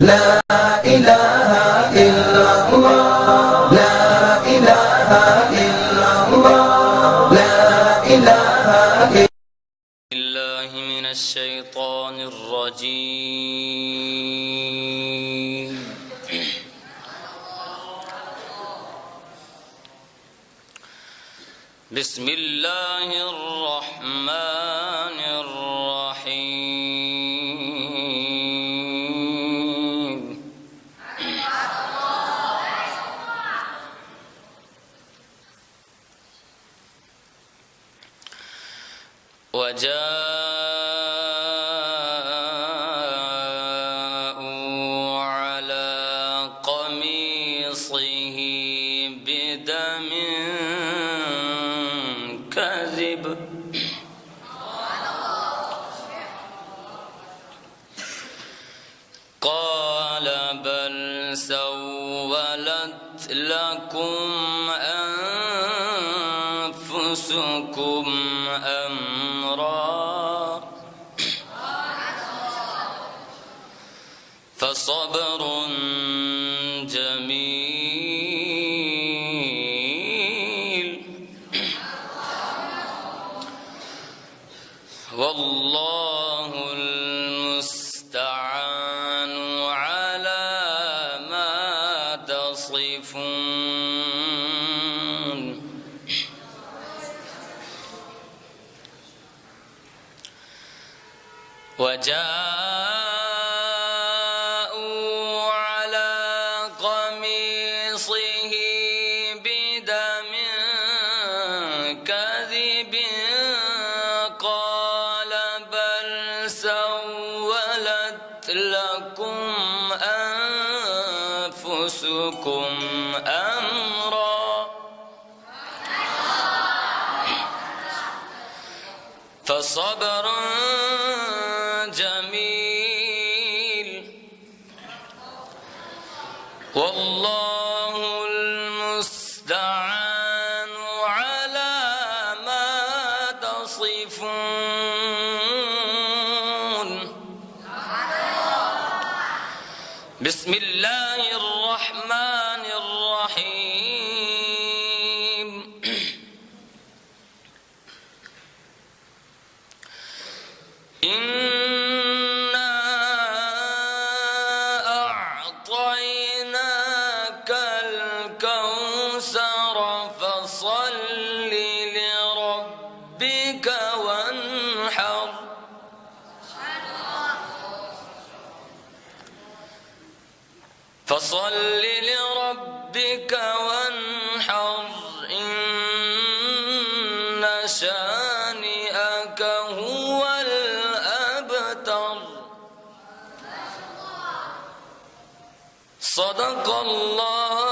لا إله إلا الله لا إله إلا الله لا إله إلا الله من الشيطان الرجيم بسم الله الرحمن الرحيم وجاءوا على قميصه بدم كذب قال بل سولت لكم أنفسكم أمرا فصبر جميل والله المستعان على ما تصفون وجاءوا على قميصه بدم كذب قال بل سولت لكم أنفسكم أمرا فصبر جميل والله المستعان على ما تصفون بسم الله الرحمن الرحيم إنا أعطيناك الكوثر فصل لربك وانحر فصل لربك وانحر إن شانئك هو الأبتر صدق الله